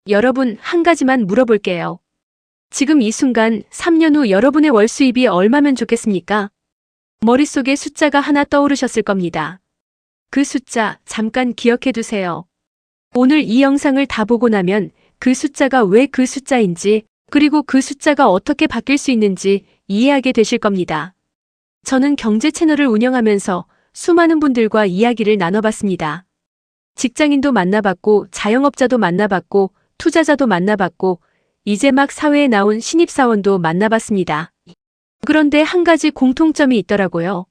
여러분, 한 가지만 물어볼게요. 지금 이 순간 3년 후 여러분의 월 수입이 얼마면 좋겠습니까? 머릿속에 숫자가 하나 떠오르셨을 겁니다. 그 숫자 잠깐 기억해 두세요. 오늘 이 영상을 다 보고 나면 그 숫자가 왜 그 숫자인지, 그리고 그 숫자가 어떻게 바뀔 수 있는지 이해하게 되실 겁니다. 저는 경제 채널을 운영하면서 수많은 분들과 이야기를 나눠봤습니다. 직장인도 만나봤고, 자영업자도 만나봤고, 투자자도 만나봤고, 이제 막 사회에 나온 신입사원도 만나봤습니다. 그런데 한 가지 공통점이 있더라고요.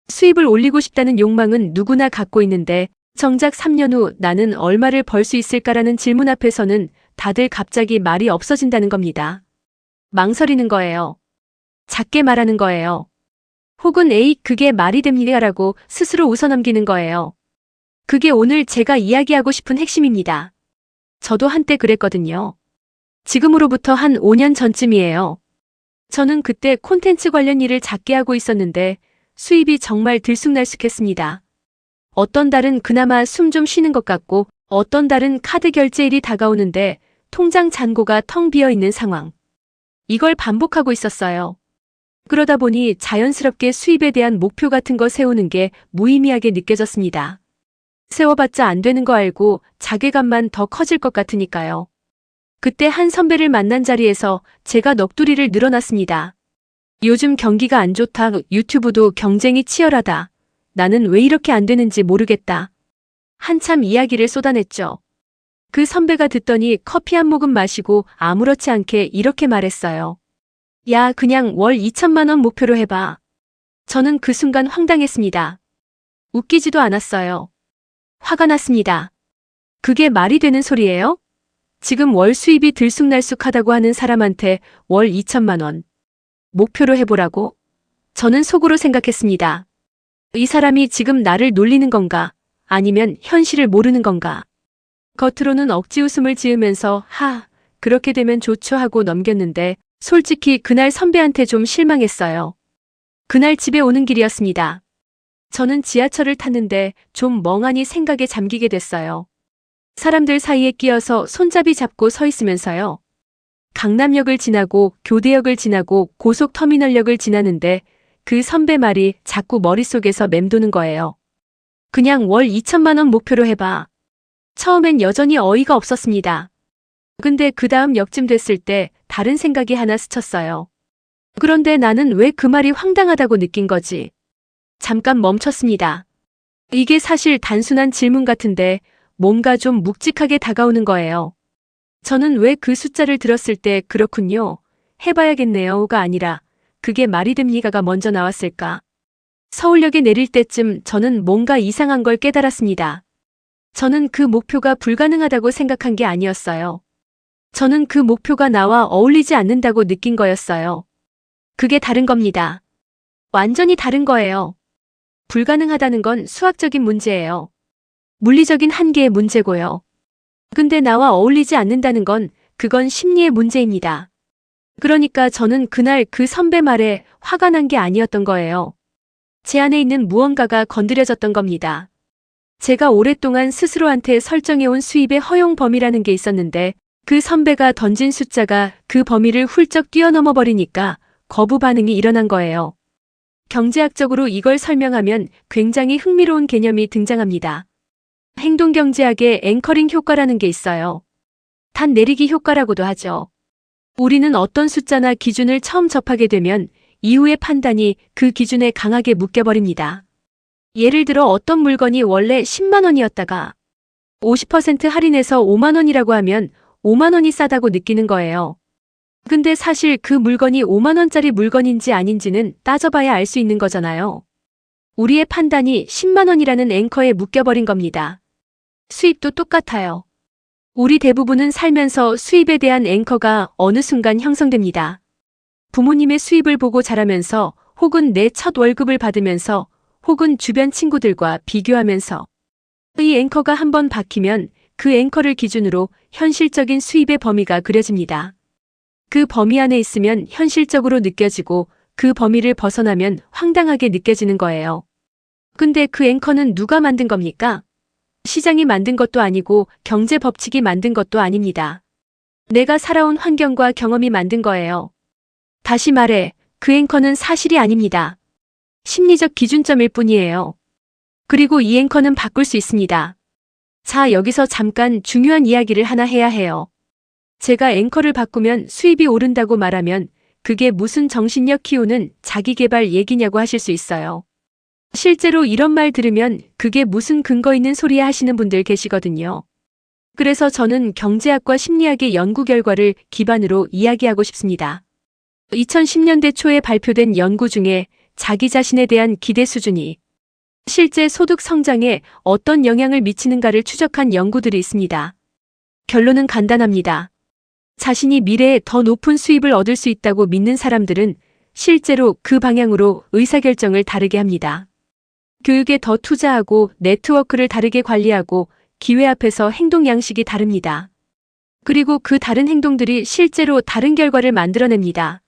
수입을 올리고 싶다는 욕망은 누구나 갖고 있는데, 정작 3년 후 나는 얼마를 벌 수 있을까라는 질문 앞에서는 다들 갑자기 말이 없어진다는 겁니다. 망설이는 거예요. 작게 말하는 거예요. 혹은 에이, 그게 말이 됩니다라고 스스로 웃어넘기는 거예요. 그게 오늘 제가 이야기하고 싶은 핵심입니다. 저도 한때 그랬거든요. 지금으로부터 한 5년 전쯤이에요. 저는 그때 콘텐츠 관련 일을 작게 하고 있었는데 수입이 정말 들쑥날쑥했습니다. 어떤 달은 그나마 숨 좀 쉬는 것 같고, 어떤 달은 카드 결제일이 다가오는데 통장 잔고가 텅 비어 있는 상황. 이걸 반복하고 있었어요. 그러다 보니 자연스럽게 수입에 대한 목표 같은 거 세우는 게 무의미하게 느껴졌습니다. 세워봤자 안 되는 거 알고 자괴감만 더 커질 것 같으니까요. 그때 한 선배를 만난 자리에서 제가 넋두리를 늘어놨습니다. 요즘 경기가 안 좋다, 유튜브도 경쟁이 치열하다. 나는 왜 이렇게 안 되는지 모르겠다. 한참 이야기를 쏟아냈죠. 그 선배가 듣더니 커피 한 모금 마시고 아무렇지 않게 이렇게 말했어요. 야, 그냥 월 2천만 원 목표로 해봐. 저는 그 순간 황당했습니다. 웃기지도 않았어요. 화가 났습니다. 그게 말이 되는 소리예요? 지금 월 수입이 들쑥날쑥하다고 하는 사람한테 월 2천만 원 목표로 해보라고? 저는 속으로 생각했습니다. 이 사람이 지금 나를 놀리는 건가? 아니면 현실을 모르는 건가? 겉으로는 억지 웃음을 지으면서 그렇게 되면 좋죠 하고 넘겼는데 솔직히 그날 선배한테 좀 실망했어요. 그날 집에 오는 길이었습니다. 저는 지하철을 탔는데 좀 멍하니 생각에 잠기게 됐어요. 사람들 사이에 끼어서 손잡이 잡고 서 있으면서요. 강남역을 지나고 교대역을 지나고 고속터미널역을 지나는데 그 선배 말이 자꾸 머릿속에서 맴도는 거예요. 그냥 월 2천만 원 목표로 해봐. 처음엔 여전히 어이가 없었습니다. 근데 그 다음 역쯤 됐을 때 다른 생각이 하나 스쳤어요. 그런데 나는 왜 그 말이 황당하다고 느낀 거지? 잠깐 멈췄습니다. 이게 사실 단순한 질문 같은데 뭔가 좀 묵직하게 다가오는 거예요. 저는 왜 그 숫자를 들었을 때 그렇군요, 해봐야겠네요가 아니라 그게 말이 됩니까가 먼저 나왔을까? 서울역에 내릴 때쯤 저는 뭔가 이상한 걸 깨달았습니다. 저는 그 목표가 불가능하다고 생각한 게 아니었어요. 저는 그 목표가 나와 어울리지 않는다고 느낀 거였어요. 그게 다른 겁니다. 완전히 다른 거예요. 불가능하다는 건 수학적인 문제예요. 물리적인 한계의 문제고요. 근데 나와 어울리지 않는다는 건 그건 심리의 문제입니다. 그러니까 저는 그날 그 선배 말에 화가 난 게 아니었던 거예요. 제 안에 있는 무언가가 건드려졌던 겁니다. 제가 오랫동안 스스로한테 설정해온 수입의 허용 범위라는 게 있었는데 그 선배가 던진 숫자가 그 범위를 훌쩍 뛰어넘어 버리니까 거부 반응이 일어난 거예요. 경제학적으로 이걸 설명하면 굉장히 흥미로운 개념이 등장합니다. 행동경제학에 앵커링 효과라는 게 있어요. 단 내리기 효과라고도 하죠. 우리는 어떤 숫자나 기준을 처음 접하게 되면 이후의 판단이 그 기준에 강하게 묶여버립니다. 예를 들어 어떤 물건이 원래 10만 원이었다가 50% 할인해서 5만 원이라고 하면 5만 원이 싸다고 느끼는 거예요. 근데 사실 그 물건이 5만 원짜리 물건인지 아닌지는 따져봐야 알 수 있는 거잖아요. 우리의 판단이 10만 원이라는 앵커에 묶여버린 겁니다. 수입도 똑같아요. 우리 대부분은 살면서 수입에 대한 앵커가 어느 순간 형성됩니다. 부모님의 수입을 보고 자라면서, 혹은 내 첫 월급을 받으면서, 혹은 주변 친구들과 비교하면서 이 앵커가 한번 박히면 그 앵커를 기준으로 현실적인 수입의 범위가 그려집니다. 그 범위 안에 있으면 현실적으로 느껴지고 그 범위를 벗어나면 황당하게 느껴지는 거예요. 근데 그 앵커는 누가 만든 겁니까? 시장이 만든 것도 아니고 경제 법칙이 만든 것도 아닙니다. 내가 살아온 환경과 경험이 만든 거예요. 다시 말해, 그 앵커는 사실이 아닙니다. 심리적 기준점일 뿐이에요. 그리고 이 앵커는 바꿀 수 있습니다. 자, 여기서 잠깐 중요한 이야기를 하나 해야 해요. 제가 앵커를 바꾸면 수입이 오른다고 말하면 그게 무슨 정신력 키우는 자기계발 얘기냐고 하실 수 있어요. 실제로 이런 말 들으면 그게 무슨 근거 있는 소리야 하시는 분들 계시거든요. 그래서 저는 경제학과 심리학의 연구 결과를 기반으로 이야기하고 싶습니다. 2010년대 초에 발표된 연구 중에 자기 자신에 대한 기대 수준이 실제 소득 성장에 어떤 영향을 미치는가를 추적한 연구들이 있습니다. 결론은 간단합니다. 자신이 미래에 더 높은 수입을 얻을 수 있다고 믿는 사람들은 실제로 그 방향으로 의사결정을 다르게 합니다. 교육에 더 투자하고 네트워크를 다르게 관리하고 기회 앞에서 행동 양식이 다릅니다. 그리고 그 다른 행동들이 실제로 다른 결과를 만들어냅니다.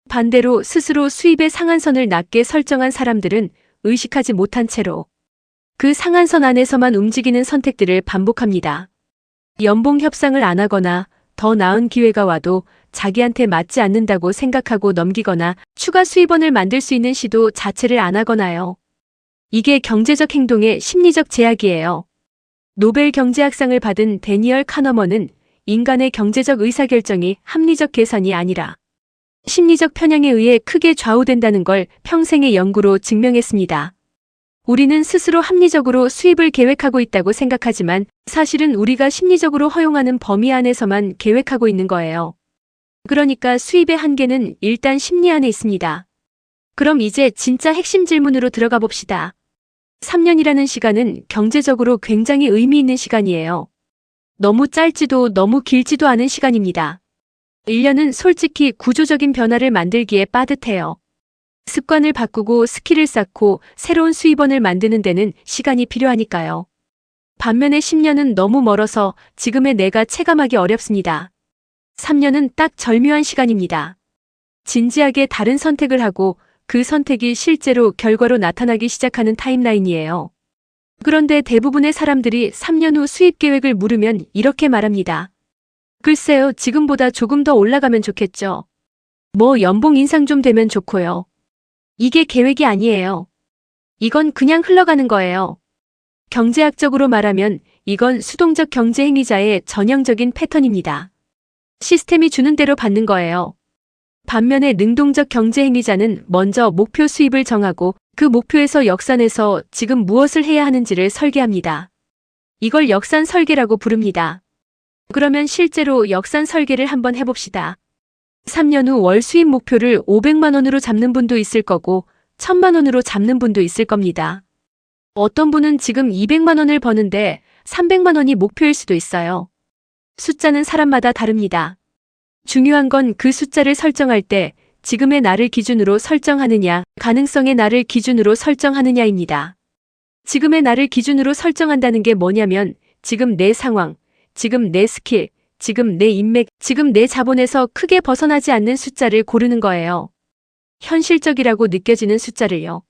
반대로 스스로 수입의 상한선을 낮게 설정한 사람들은 의식하지 못한 채로 그 상한선 안에서만 움직이는 선택들을 반복합니다. 연봉 협상을 안 하거나 더 나은 기회가 와도 자기한테 맞지 않는다고 생각하고 넘기거나 추가 수입원을 만들 수 있는 시도 자체를 안 하거나요. 이게 경제적 행동의 심리적 제약이에요. 노벨 경제학상을 받은 데니얼 카너먼은 인간의 경제적 의사결정이 합리적 계산이 아니라 심리적 편향에 의해 크게 좌우된다는 걸 평생의 연구로 증명했습니다. 우리는 스스로 합리적으로 수입을 계획하고 있다고 생각하지만 사실은 우리가 심리적으로 허용하는 범위 안에서만 계획하고 있는 거예요. 그러니까 수입의 한계는 일단 심리 안에 있습니다. 그럼 이제 진짜 핵심 질문으로 들어가 봅시다. 3년이라는 시간은 경제적으로 굉장히 의미 있는 시간이에요. 너무 짧지도 너무 길지도 않은 시간입니다. 1년은 솔직히 구조적인 변화를 만들기에 빠듯해요. 습관을 바꾸고 스킬을 쌓고 새로운 수입원을 만드는 데는 시간이 필요하니까요. 반면에 10년은 너무 멀어서 지금의 내가 체감하기 어렵습니다. 3년은 딱 절묘한 시간입니다. 진지하게 다른 선택을 하고 그 선택이 실제로 결과로 나타나기 시작하는 타임라인이에요. 그런데 대부분의 사람들이 3년 후 수입 계획을 물으면 이렇게 말합니다. 글쎄요, 지금보다 조금 더 올라가면 좋겠죠. 뭐 연봉 인상 좀 되면 좋고요. 이게 계획이 아니에요. 이건 그냥 흘러가는 거예요. 경제학적으로 말하면 이건 수동적 경제 행위자의 전형적인 패턴입니다. 시스템이 주는 대로 받는 거예요. 반면에 능동적 경제 행위자는 먼저 목표 수입을 정하고 그 목표에서 역산해서 지금 무엇을 해야 하는지를 설계합니다. 이걸 역산 설계라고 부릅니다. 그러면 실제로 역산 설계를 한번 해봅시다. 3년 후 월 수입 목표를 500만 원으로 잡는 분도 있을 거고 1000만 원으로 잡는 분도 있을 겁니다. 어떤 분은 지금 200만 원을 버는데 300만 원이 목표일 수도 있어요. 숫자는 사람마다 다릅니다. 중요한 건 그 숫자를 설정할 때 지금의 나를 기준으로 설정하느냐, 가능성의 나를 기준으로 설정하느냐입니다. 지금의 나를 기준으로 설정한다는 게 뭐냐면 지금 내 상황, 지금 내 스킬, 지금 내 인맥, 지금 내 자본에서 크게 벗어나지 않는 숫자를 고르는 거예요. 현실적이라고 느껴지는 숫자를요.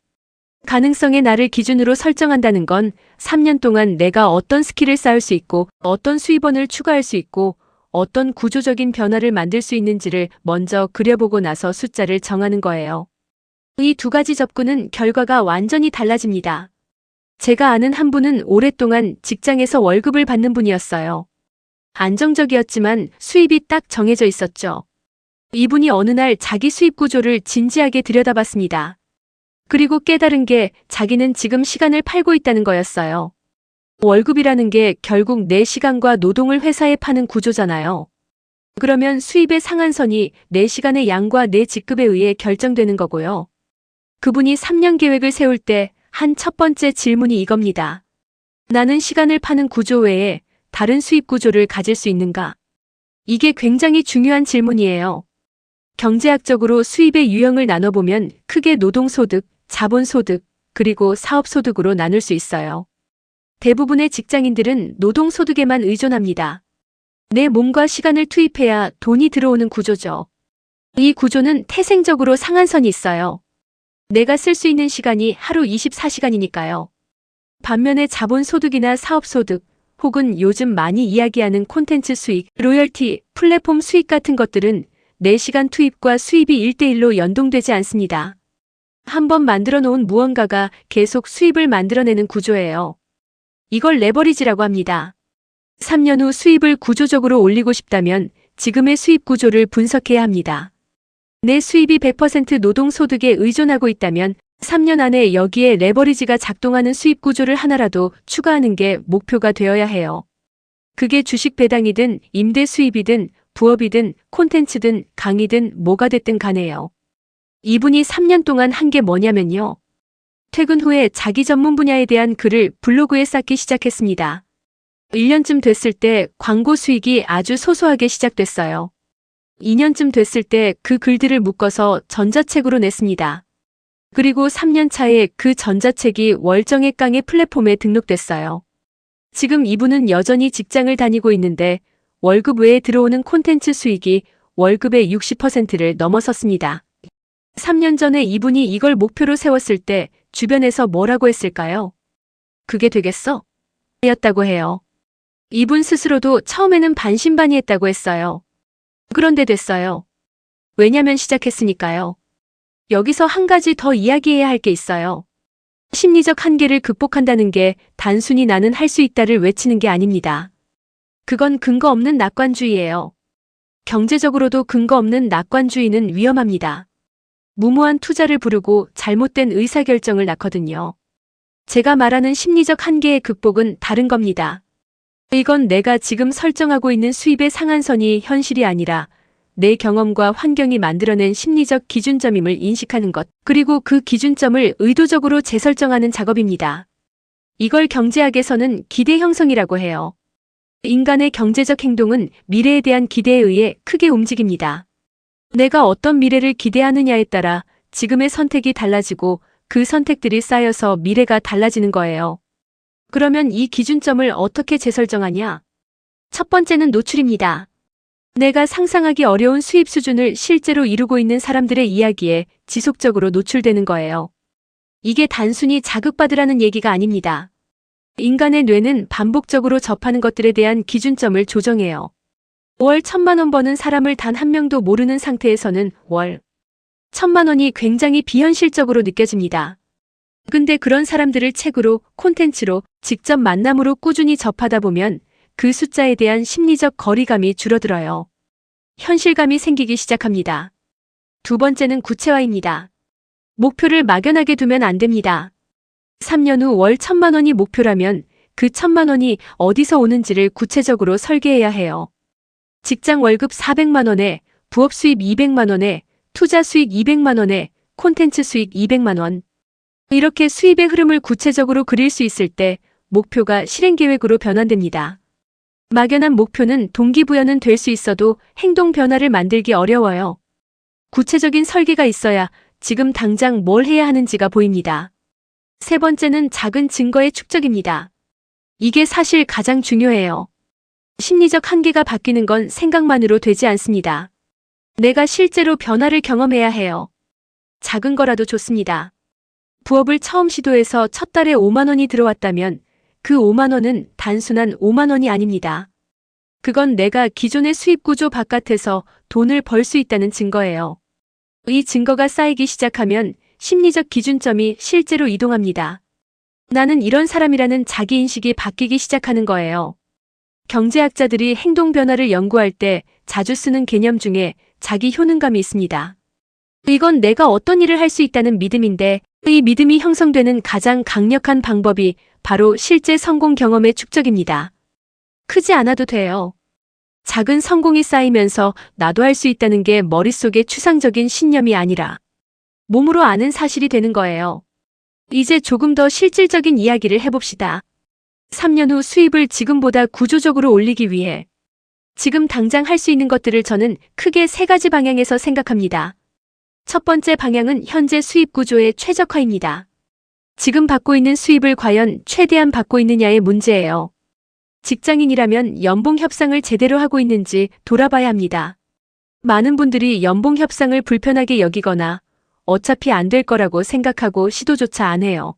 가능성의 나를 기준으로 설정한다는 건 3년 동안 내가 어떤 스킬을 쌓을 수 있고 어떤 수입원을 추가할 수 있고 어떤 구조적인 변화를 만들 수 있는지를 먼저 그려보고 나서 숫자를 정하는 거예요. 이 두 가지 접근은 결과가 완전히 달라집니다. 제가 아는 한 분은 오랫동안 직장에서 월급을 받는 분이었어요. 안정적이었지만 수입이 딱 정해져 있었죠. 이분이 어느 날 자기 수입 구조를 진지하게 들여다봤습니다. 그리고 깨달은 게 자기는 지금 시간을 팔고 있다는 거였어요. 월급이라는 게 결국 내 시간과 노동을 회사에 파는 구조잖아요. 그러면 수입의 상한선이 내 시간의 양과 내 직급에 의해 결정되는 거고요. 그분이 3년 계획을 세울 때 한 첫 번째 질문이 이겁니다. 나는 시간을 파는 구조 외에 다른 수입 구조를 가질 수 있는가? 이게 굉장히 중요한 질문이에요. 경제학적으로 수입의 유형을 나눠보면 크게 노동소득, 자본소득, 그리고 사업소득으로 나눌 수 있어요. 대부분의 직장인들은 노동소득에만 의존합니다. 내 몸과 시간을 투입해야 돈이 들어오는 구조죠. 이 구조는 태생적으로 상한선이 있어요. 내가 쓸 수 있는 시간이 하루 24시간이니까요. 반면에 자본소득이나 사업소득, 혹은 요즘 많이 이야기하는 콘텐츠 수익, 로열티, 플랫폼 수익 같은 것들은 내 시간 투입과 수입이 1대1로 연동되지 않습니다. 한번 만들어 놓은 무언가가 계속 수입을 만들어내는 구조예요. 이걸 레버리지라고 합니다. 3년 후 수입을 구조적으로 올리고 싶다면 지금의 수입 구조를 분석해야 합니다. 내 수입이 100% 노동소득에 의존하고 있다면 3년 안에 여기에 레버리지가 작동하는 수입 구조를 하나라도 추가하는 게 목표가 되어야 해요. 그게 주식 배당이든 임대 수입이든 부업이든 콘텐츠든 강의든 뭐가 됐든 간에요. 이분이 3년 동안 한 게 뭐냐면요. 퇴근 후에 자기 전문 분야에 대한 글을 블로그에 쌓기 시작했습니다. 1년쯤 됐을 때 광고 수익이 아주 소소하게 시작됐어요. 2년쯤 됐을 때 그 글들을 묶어서 전자책으로 냈습니다. 그리고 3년 차에 그 전자책이 월정액 강의 플랫폼에 등록됐어요. 지금 이분은 여전히 직장을 다니고 있는데 월급 외에 들어오는 콘텐츠 수익이 월급의 60%를 넘어섰습니다. 3년 전에 이분이 이걸 목표로 세웠을 때 주변에서 뭐라고 했을까요? 그게 되겠어? 였다고 해요. 이분 스스로도 처음에는 반신반의했다고 했어요. 그런데 됐어요. 왜냐면 시작했으니까요. 여기서 한 가지 더 이야기해야 할 게 있어요. 심리적 한계를 극복한다는 게 단순히 나는 할 수 있다를 외치는 게 아닙니다. 그건 근거 없는 낙관주의예요. 경제적으로도 근거 없는 낙관주의는 위험합니다. 무모한 투자를 부르고 잘못된 의사결정을 낳거든요. 제가 말하는 심리적 한계의 극복은 다른 겁니다. 이건 내가 지금 설정하고 있는 수입의 상한선이 현실이 아니라 내 경험과 환경이 만들어낸 심리적 기준점임을 인식하는 것, 그리고 그 기준점을 의도적으로 재설정하는 작업입니다. 이걸 경제학에서는 기대 형성이라고 해요. 인간의 경제적 행동은 미래에 대한 기대에 의해 크게 움직입니다. 내가 어떤 미래를 기대하느냐에 따라 지금의 선택이 달라지고 그 선택들이 쌓여서 미래가 달라지는 거예요. 그러면 이 기준점을 어떻게 재설정하냐? 첫 번째는 노출입니다. 내가 상상하기 어려운 수입 수준을 실제로 이루고 있는 사람들의 이야기에 지속적으로 노출되는 거예요. 이게 단순히 자극받으라는 얘기가 아닙니다. 인간의 뇌는 반복적으로 접하는 것들에 대한 기준점을 조정해요. 월 1,000만 원 버는 사람을 단 한 명도 모르는 상태에서는 월 1,000만 원이 굉장히 비현실적으로 느껴집니다. 근데 그런 사람들을 책으로, 콘텐츠로, 직접 만남으로 꾸준히 접하다 보면 그 숫자에 대한 심리적 거리감이 줄어들어요. 현실감이 생기기 시작합니다. 두 번째는 구체화입니다. 목표를 막연하게 두면 안 됩니다. 3년 후 월 1,000만 원이 목표라면 그 1,000만 원이 어디서 오는지를 구체적으로 설계해야 해요. 직장 월급 400만 원에, 부업 수입 200만 원에, 투자 수익 200만 원에, 콘텐츠 수익 200만 원. 이렇게 수입의 흐름을 구체적으로 그릴 수 있을 때 목표가 실행계획으로 변환됩니다. 막연한 목표는 동기부여는 될 수 있어도 행동 변화를 만들기 어려워요. 구체적인 설계가 있어야 지금 당장 뭘 해야 하는지가 보입니다. 세 번째는 작은 증거의 축적입니다. 이게 사실 가장 중요해요. 심리적 한계가 바뀌는 건 생각만으로 되지 않습니다. 내가 실제로 변화를 경험해야 해요. 작은 거라도 좋습니다. 부업을 처음 시도해서 첫 달에 5만 원이 들어왔다면 그 5만 원은 단순한 5만 원이 아닙니다. 그건 내가 기존의 수입 구조 바깥에서 돈을 벌 수 있다는 증거예요. 이 증거가 쌓이기 시작하면 심리적 기준점이 실제로 이동합니다. 나는 이런 사람이라는 자기인식이 바뀌기 시작하는 거예요. 경제학자들이 행동 변화를 연구할 때 자주 쓰는 개념 중에 자기 효능감이 있습니다. 이건 내가 어떤 일을 할 수 있다는 믿음인데 이 믿음이 형성되는 가장 강력한 방법이 바로 실제 성공 경험의 축적입니다. 크지 않아도 돼요. 작은 성공이 쌓이면서 나도 할 수 있다는 게 머릿속의 추상적인 신념이 아니라 몸으로 아는 사실이 되는 거예요. 이제 조금 더 실질적인 이야기를 해봅시다. 3년 후 수입을 지금보다 구조적으로 올리기 위해 지금 당장 할 수 있는 것들을 저는 크게 세 가지 방향에서 생각합니다. 첫 번째 방향은 현재 수입 구조의 최적화입니다. 지금 받고 있는 수입을 과연 최대한 받고 있느냐의 문제예요. 직장인이라면 연봉 협상을 제대로 하고 있는지 돌아봐야 합니다. 많은 분들이 연봉 협상을 불편하게 여기거나 어차피 안 될 거라고 생각하고 시도조차 안 해요.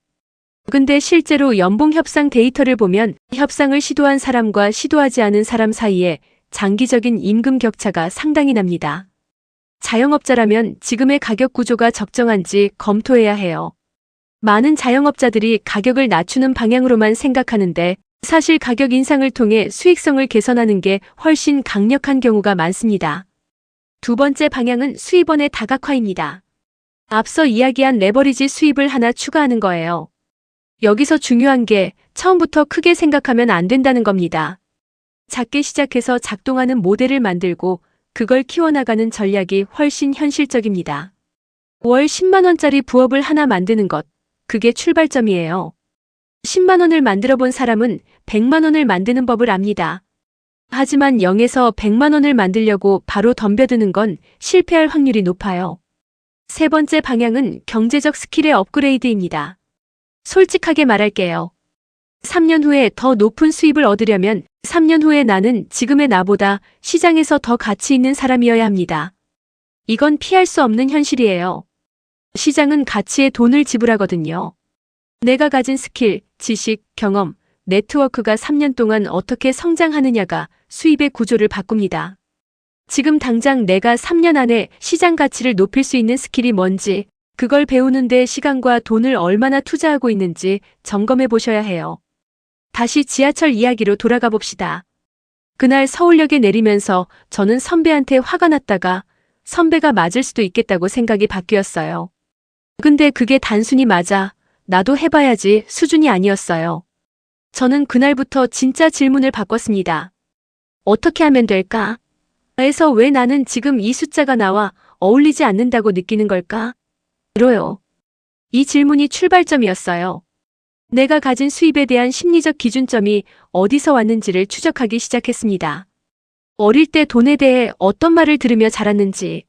근데 실제로 연봉 협상 데이터를 보면 협상을 시도한 사람과 시도하지 않은 사람 사이에 장기적인 임금 격차가 상당히 납니다. 자영업자라면 지금의 가격 구조가 적정한지 검토해야 해요. 많은 자영업자들이 가격을 낮추는 방향으로만 생각하는데 사실 가격 인상을 통해 수익성을 개선하는 게 훨씬 강력한 경우가 많습니다. 두 번째 방향은 수입원의 다각화입니다. 앞서 이야기한 레버리지 수입을 하나 추가하는 거예요. 여기서 중요한 게 처음부터 크게 생각하면 안 된다는 겁니다. 작게 시작해서 작동하는 모델을 만들고 그걸 키워나가는 전략이 훨씬 현실적입니다. 월 10만 원짜리 부업을 하나 만드는 것, 그게 출발점이에요. 10만 원을 만들어 본 사람은 100만 원을 만드는 법을 압니다. 하지만 0에서 100만 원을 만들려고 바로 덤벼드는 건 실패할 확률이 높아요. 세 번째 방향은 경제적 스킬의 업그레이드입니다. 솔직하게 말할게요. 3년 후에 더 높은 수입을 얻으려면 3년 후에 나는 지금의 나보다 시장에서 더 가치 있는 사람이어야 합니다. 이건 피할 수 없는 현실이에요. 시장은 가치에 돈을 지불하거든요. 내가 가진 스킬, 지식, 경험, 네트워크가 3년 동안 어떻게 성장하느냐가 수입의 구조를 바꿉니다. 지금 당장 내가 3년 안에 시장 가치를 높일 수 있는 스킬이 뭔지, 그걸 배우는데 시간과 돈을 얼마나 투자하고 있는지 점검해 보셔야 해요. 다시 지하철 이야기로 돌아가 봅시다. 그날 서울역에 내리면서 저는 선배한테 화가 났다가 선배가 맞을 수도 있겠다고 생각이 바뀌었어요. 근데 그게 단순히 맞아, 나도 해봐야지 수준이 아니었어요. 저는 그날부터 진짜 질문을 바꿨습니다. 어떻게 하면 될까? 에서 왜 나는 지금 이 숫자가 나와 어울리지 않는다고 느끼는 걸까? 로요. 이 질문이 출발점이었어요. 내가 가진 수입에 대한 심리적 기준점이 어디서 왔는지를 추적하기 시작했습니다. 어릴 때 돈에 대해 어떤 말을 들으며 자랐는지,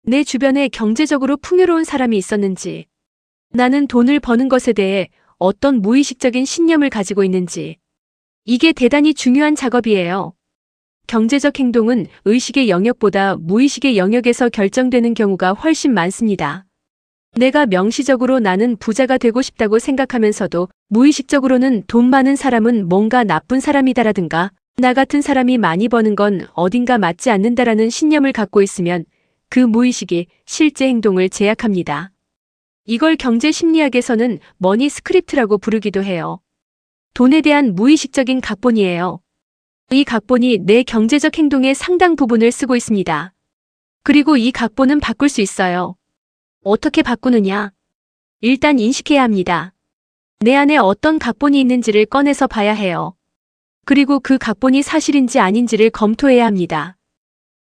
내 주변에 경제적으로 풍요로운 사람이 있었는지, 나는 돈을 버는 것에 대해 어떤 무의식적인 신념을 가지고 있는지. 이게 대단히 중요한 작업이에요. 경제적 행동은 의식의 영역보다 무의식의 영역에서 결정되는 경우가 훨씬 많습니다. 내가 명시적으로 나는 부자가 되고 싶다고 생각하면서도 무의식적으로는 돈 많은 사람은 뭔가 나쁜 사람이다라든가 나 같은 사람이 많이 버는 건 어딘가 맞지 않는다라는 신념을 갖고 있으면 그 무의식이 실제 행동을 제약합니다. 이걸 경제 심리학에서는 머니 스크립트라고 부르기도 해요. 돈에 대한 무의식적인 각본이에요. 이 각본이 내 경제적 행동의 상당 부분을 쓰고 있습니다. 그리고 이 각본은 바꿀 수 있어요. 어떻게 바꾸느냐? 일단 인식해야 합니다. 내 안에 어떤 각본이 있는지를 꺼내서 봐야 해요. 그리고 그 각본이 사실인지 아닌지를 검토해야 합니다.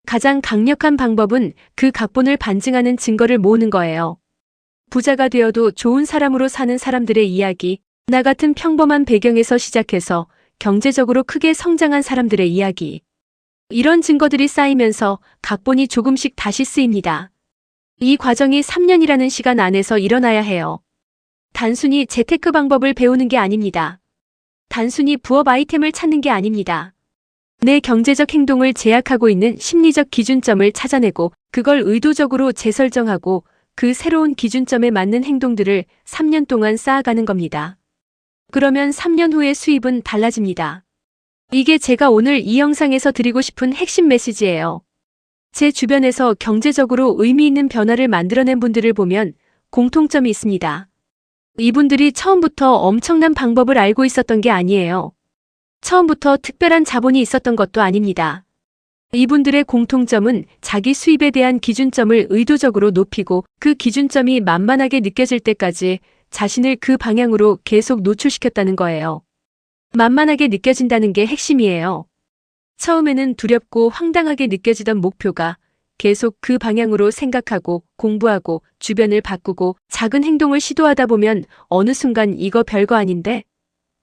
가장 강력한 방법은 그 각본을 반증하는 증거를 모으는 거예요. 부자가 되어도 좋은 사람으로 사는 사람들의 이야기, 나 같은 평범한 배경에서 시작해서 경제적으로 크게 성장한 사람들의 이야기. 이런 증거들이 쌓이면서 각본이 조금씩 다시 쓰입니다. 이 과정이 3년이라는 시간 안에서 일어나야 해요. 단순히 재테크 방법을 배우는 게 아닙니다. 단순히 부업 아이템을 찾는 게 아닙니다. 내 경제적 행동을 제약하고 있는 심리적 기준점을 찾아내고 그걸 의도적으로 재설정하고 그 새로운 기준점에 맞는 행동들을 3년 동안 쌓아가는 겁니다. 그러면 3년 후의 수입은 달라집니다. 이게 제가 오늘 이 영상에서 드리고 싶은 핵심 메시지예요. 제 주변에서 경제적으로 의미 있는 변화를 만들어낸 분들을 보면 공통점이 있습니다. 이분들이 처음부터 엄청난 방법을 알고 있었던 게 아니에요. 처음부터 특별한 자본이 있었던 것도 아닙니다. 이분들의 공통점은 자기 수입에 대한 기준점을 의도적으로 높이고 그 기준점이 만만하게 느껴질 때까지 자신을 그 방향으로 계속 노출시켰다는 거예요. 만만하게 느껴진다는 게 핵심이에요. 처음에는 두렵고 황당하게 느껴지던 목표가 계속 그 방향으로 생각하고 공부하고 주변을 바꾸고 작은 행동을 시도하다 보면 어느 순간 이거 별거 아닌데?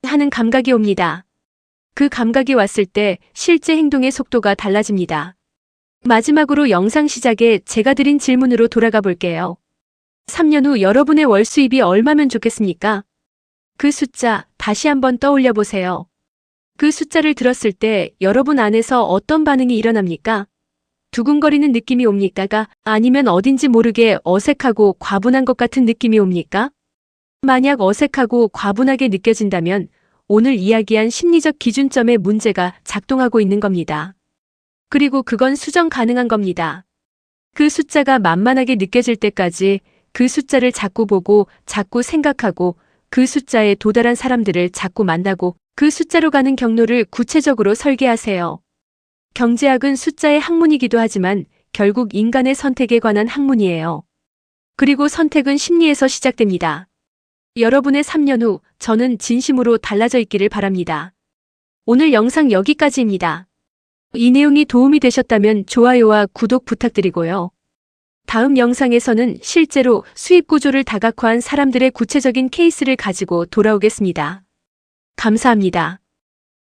하는 감각이 옵니다. 그 감각이 왔을 때 실제 행동의 속도가 달라집니다. 마지막으로 영상 시작에 제가 드린 질문으로 돌아가 볼게요. 3년 후 여러분의 월 수입이 얼마면 좋겠습니까? 그 숫자 다시 한번 떠올려 보세요. 그 숫자를 들었을 때 여러분 안에서 어떤 반응이 일어납니까? 두근거리는 느낌이 옵니까? 아니면 어딘지 모르게 어색하고 과분한 것 같은 느낌이 옵니까? 만약 어색하고 과분하게 느껴진다면 오늘 이야기한 심리적 기준점의 문제가 작동하고 있는 겁니다. 그리고 그건 수정 가능한 겁니다. 그 숫자가 만만하게 느껴질 때까지 그 숫자를 자꾸 보고 자꾸 생각하고 그 숫자에 도달한 사람들을 자꾸 만나고 그 숫자로 가는 경로를 구체적으로 설계하세요. 경제학은 숫자의 학문이기도 하지만 결국 인간의 선택에 관한 학문이에요. 그리고 선택은 심리에서 시작됩니다. 여러분의 3년 후 저는 진심으로 달라져 있기를 바랍니다. 오늘 영상 여기까지입니다. 이 내용이 도움이 되셨다면 좋아요와 구독 부탁드리고요. 다음 영상에서는 실제로 수입 구조를 다각화한 사람들의 구체적인 케이스를 가지고 돌아오겠습니다. 감사합니다.